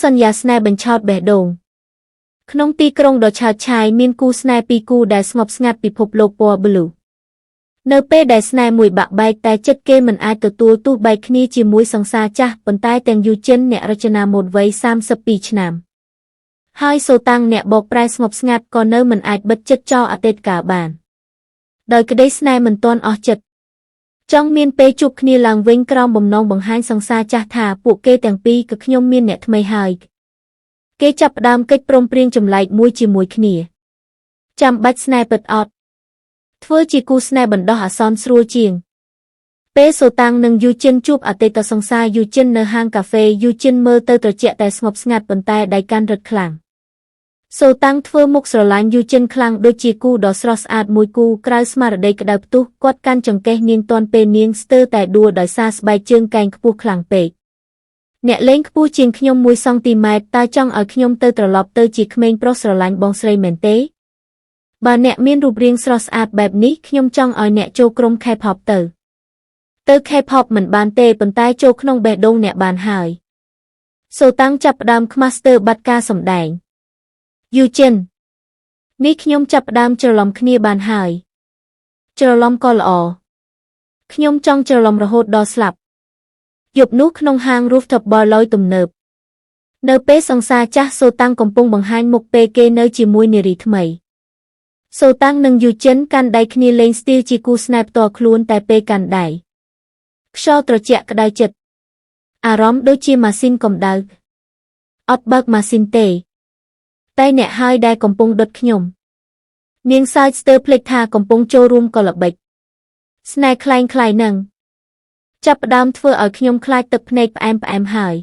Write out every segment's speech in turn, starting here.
សន្យាស្នេហ៍បញ្ឆោតបេះដូងក្នុងទីក្រុងដ៏ឆើតឆាយមានគូស្នេហ៍ពីរគូដែលស្ងប់ស្ងាត់ពិភពលោកពណ៌ blue នៅពេលដែលស្នេហ៍មួយបាក់បែកតែចិត្តគេមិនអាចទទួលទោះបែកគ្នាជាមួយសង្សារចាស់ប៉ុន្តែទាំងយូចិនអ្នករចនាម៉ូដវ័យ32ឆ្នាំហើយសូតាំងអ្នកបកប្រែស្ងប់ស្ងាត់ក៏នៅមិនអាចបិទចិត្តចោលអតីតកាលបានដោយក្តីស្នេហ៍មិនទាន់អស់ចិត្តចង់មានពេលជួបគ្នាឡើងវិញក្រោមបំណងបង្ហាញសង្សារចាស់ថាពួកគេទាំងពីរក៏ខ្ញុំមានអ្នកថ្មីហើយគេចាប់ផ្ដើមកិច្ចព្រមព្រៀងចម្លែកមួយជាមួយគ្នាចាំបាច់ស្នេហ៍ពិតអត់ធ្វើជាគូស្នេហ៍បណ្ដោះអាសន្នស្រួលជាងពេលសូតាំងនិងយូចិនជួបអតីតសង្សារយូចិននៅហាងកាហ្វេយូចិនមើលទៅត្រជាក់តែស្ងប់ស្ងាត់ប៉ុន្តែដៃកាន់រឹតខ្លាំងសូតាំងធ្វើមុខស្រឡាញ់យូចិនខ្លាំងដូចជាគូដ៏ស្រស់ស្អាតមួយគូក្រៅស្មារតីក្តៅផ្ទុះគាត់កាន់ចង្កេះនាងទាន់ពេលនាងស្ទើរតែដួលដោយសារស្បែកជើងកែងខ្ពស់ខ្លាំងពេកអ្នកលេងខ្ពស់ជាងខ្ញុំ1 សង់ទីម៉ែត្រតើចង់ឲ្យខ្ញុំទៅត្រឡប់ទៅជាក្មេងប្រុសស្រឡាញ់បងស្រីមែនទេបើអ្នកមានរូបរាងស្រស់ស្អាតបែបនេះខ្ញុំចង់ឲ្យអ្នកចូលក្រុម K-pop ទៅ K-pop មិនបានទេប៉ុន្តែចូលក្នុងបេះដូងអ្នកបានហើយសូតាំងចាប់ផ្ដើមខ្មាស់ស្ទើរបាត់ការសម្ដែងយូចិននេះខ្ញុំចាប់ផ្ដើមច្រឡំគ្នាបានហើយច្រឡំក៏ល្អខ្ញុំចង់ច្រឡំរហូតដល់ស្លាប់យប់នោះក្នុងហាង Rooftop Bar ឡយទំនើបនៅពេលសង្សារចាស់សូតាំងកំពុងបង្ហាញមុខពេលគេនៅជាមួយនារីថ្មីសូតាំងនិងយូចិនកាន់ដៃគ្នាលេងស្ទីលជាគូស្នេហ៍ផ្ទាល់ខ្លួនតែពេលកាន់ដៃខ្យល់ត្រជាក់ក្តៅចិត្តអារម្មណ៍ដូចជាម៉ាស៊ីនកម្ដៅអត់បើកម៉ាស៊ីនទេតែអ្នកហើយដែលកំពុងដុតខ្ញុំនាងសើចស្ទើរភ្លេចថាកំពុងចូលរួមកលល្បិចស្នេហ៍คล้ายៗនឹងចាប់ផ្ដើមធ្វើឲ្យខ្ញុំខ្លាចទឹកភ្នែកផ្អែមហើយ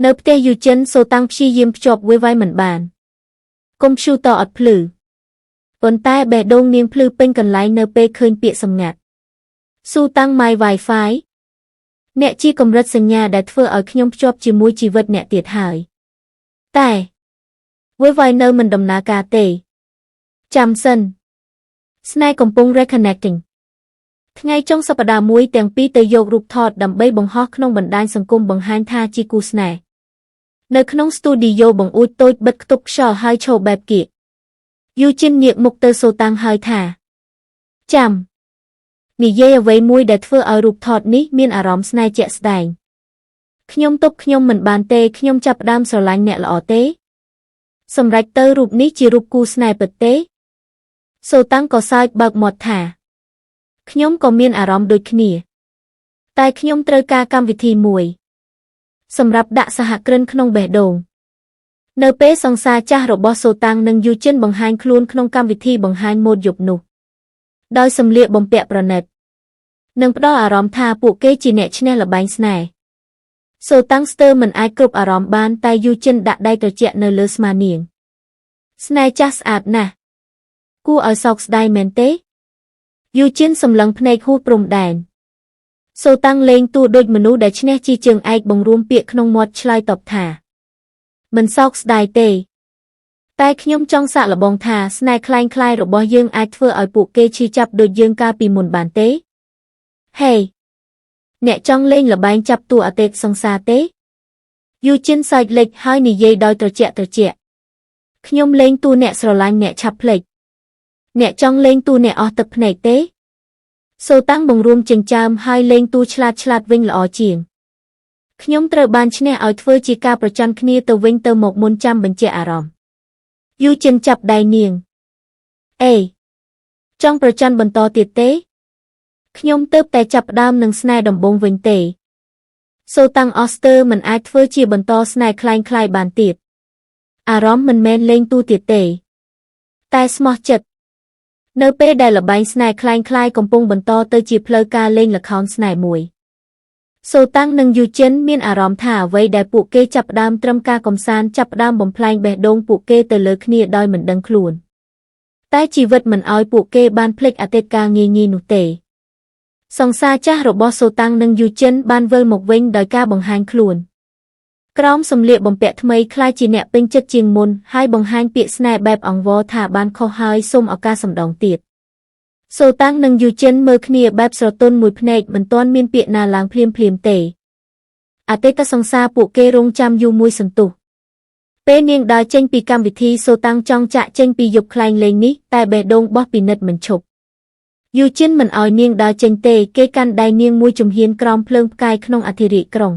នៅផ្ទះយូចិនសូតាំងព្យាយាមភ្ជាប់វាយមិនបានកុំព្យូទ័រអត់ភ្លឺប៉ុន្តែបេះដូងនាងភ្លឺពេញកន្លែងនៅពេលឃើញពាក្យសម្ងាត់ស៊ូតាំង My Wi-Fi អ្នកជាកម្រិតសញ្ញាដែលធ្វើឲ្យខ្ញុំភ្ជាប់ជាមួយជីវិតអ្នកទៀតហើយតែWi-Fi នៅមិនដំណើរការទេចាំសិនស្នេហ៍កំពុង reconnecting ថ្ងៃចុងសប្តាហ៍មួយទាំងពីរទៅយករូបថតដើម្បីបង្ហោះក្នុងបណ្ដាញសង្គមបង្ហាញថាជាគូស្នេហ៍នៅក្នុងស្ទូឌីយោបង្អួចតូចបិទខ្ទប់ខ្យល់ហើយឈរបែបគៀកយូចិនងាកមុខទៅសូតាំងហើយថាចាំនិយាយអ្វីមួយដែលធ្វើឲ្យរូបថតនេះមានអារម្មណ៍ស្នេហ៍ជាក់ស្ដែងខ្ញុំទប់ខ្ញុំមិនបានទេខ្ញុំចាប់ផ្ដើមស្រឡាញ់អ្នកល្អទេសម្រេចទៅរូបនេះជារូបគូស្នេហ៍ពិតទេសូតាំងក៏សើចបើកមាត់ថាខ្ញុំក៏មានអារម្មណ៍ដូចគ្នាតែខ្ញុំត្រូវការកម្មវិធីមួយសម្រាប់ដាក់សហគ្រិនក្នុងបេះដូងនៅពេលសង្សារចាស់របស់សូតាំងនិងយូចិនបង្ហាញខ្លួនក្នុងកម្មវិធីបង្ហាញម៉ូដយប់នោះដោយសម្លៀកបំពាក់ប្រណិតនិងផ្ដល់អារម្មណ៍ថាពួកគេជាអ្នកឈ្នះល្បែងស្នេហ៍សូតាំងស្ទើរមិនអាចគ្រប់អារម្មណ៍បានតែយូចិនដាក់ដៃត្រជាក់នៅលើស្មានាងស្នេហ៍ចាស់ស្អាតណាស់គួរឲ្យសោកស្ដាយមែនទេយូចិនសម្លឹងភ្នែកហួសព្រំដែនសូតាំងលេងតួដូចមនុស្សដែលឈ្នះជាជើងឯកបង្រួមពាក្យក្នុងមាត់ឆ្លើយតបថាមិនសោកស្ដាយទេតែខ្ញុំចង់សាកល្បងថាស្នេហ៍คล้ายៗរបស់យើងអាចធ្វើឲ្យពួកគេឈឺចាប់ដូចយើងកាលពីមុនបានទេហេអ្នកចង់លេងល្បែងចាប់តួអតីតសង្សារទេយូចិនសើចលេចហើយនិយាយដោយត្រជាក់ខ្ញុំលេងតួអ្នកស្រឡាញ់អ្នកឆាប់ភ្លេចអ្នកចង់លេងតួអ្នកអស់ទឹកភ្នែកទេសូតាំងបង្រួមចិញ្ចើមហើយលេងតួឆ្លាតវិញល្អជាងខ្ញុំត្រូវបានឈ្នះឲ្យធ្វើជាការប្រច័ណ្ឌគ្នាទៅវិញទៅមកមុនចាំបញ្ជាក់អារម្មណ៍យូចិនចាប់ដៃនាងអេចង់ប្រច័ណ្ឌបន្តទៀតទេខ្ញុំទើបតែចាប់ផ្ដើមនឹងស្នេហ៍ដំបូងវិញទេសូតាំងអស្ទើមិនអាចធ្វើជាបន្តស្នេហ៍คล้ายៗបានទៀតអារម្មណ៍មិនមែនលេងតួទៀតទេតែស្មោះចិត្តនៅពេលដែលល្បែងស្នេហ៍คล้ายៗកំពុងបន្តទៅជាផ្លូវការលេងល្ខោនស្នេហ៍មួយសូតាំងនិងយូចិនមានអារម្មណ៍ថាអ្វីដែលពួកគេចាប់ផ្ដើមត្រឹមការកំសាន្តចាប់ផ្ដើមបំផ្លាញបេះដូងពួកគេទៅលើគ្នាដោយមិនដឹងខ្លួនតែជីវិតមិនឲ្យពួកគេបានភ្លេចអតីតកាលងាយៗនោះទេសង្សារចាស់របស់សូតាំងនិងយូចិនបានវិលមកវិញដោយការបង្ហាញខ្លួនក្រោមសម្លៀកបំពាក់ថ្មីคล้ายជាអ្នកពេញចិត្តជាងមុនហើយបង្ហាញពាក្យស្នេហ៍បែបអង្វរថាបានខុសហើយសូមឱកាសម្ដងទៀតសូតាំងនិងយូចិនមើលគ្នាបែបស្រទន់មួយភ្នែកមិនទាន់មានពាក្យណាឡើងភ្លាមទេ អតីតសង្សារពួកគេរងចាំយូរមួយសន្ទុះពេលនាងដើរចេញពីកម្មវិធីសូតាំងចង់ចាក់ចេញពីយប់ខ្លែងលេងនេះតែបេះដូងបោះពិនិត្យមិនឈប់យូជីនមិនឲ្យនាងដើរចេញទេគេកាន់ដៃនាងមួយជំហានក្រោមភ្លើងផ្កាយក្នុងអធិរាជក្រុង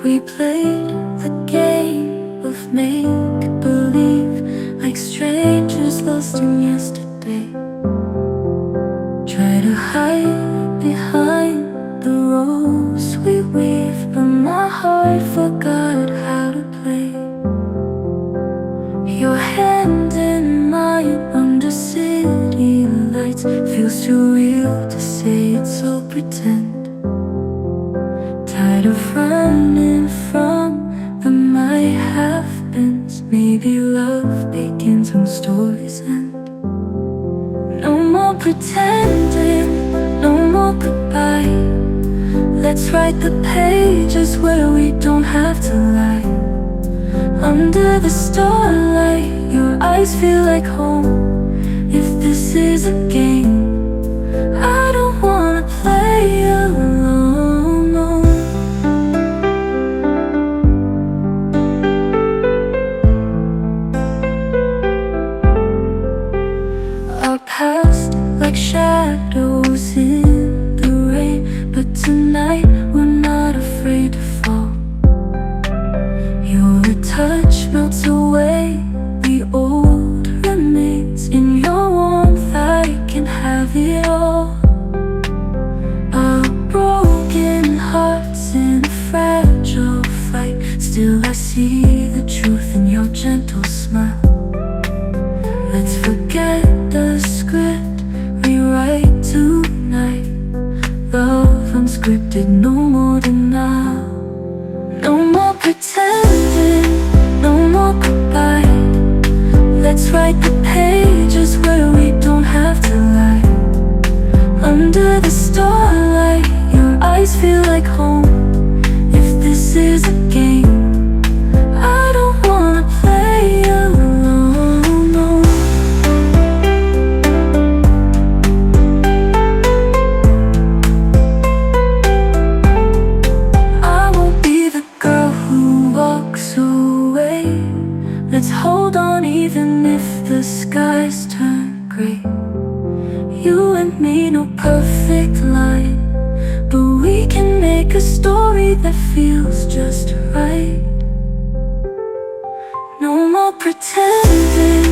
We played the game of make-believe like strangers lost in yesterday. Try to hide behind the roles we weave, but my heart forgot how to play. Your hand in mine under city lights feels too real to say it's all pretend. Tired of running from the might have beens. Maybe love begins when stories end. No more pretending, no more goodbye. Let's write the pages where we don't have to lie. Under the starlight, your eyes feel like home. If this is a game, I don't wanna play alone. No. Our past like shadows in the rain, but tonight we're not afraid to fall. Your touch melts away the old remains. In your warmth I can have it all. Our broken hearts in a fragile fight. Still I see the truth in your gentle smile. Let's forget the script, rewrite tonight. Love unscripted, no more denial. No more pretending, no more goodbye. Let's write the pages where we don't have to lie. Under the starlight, your eyes feel like home. If this is a game, I don't wanna play alone. No. I won't be the girl who walks away. Let's hold on even if the skies turn gray. You and me, no perfect line, but we can make a story that feels just right. No more pretending.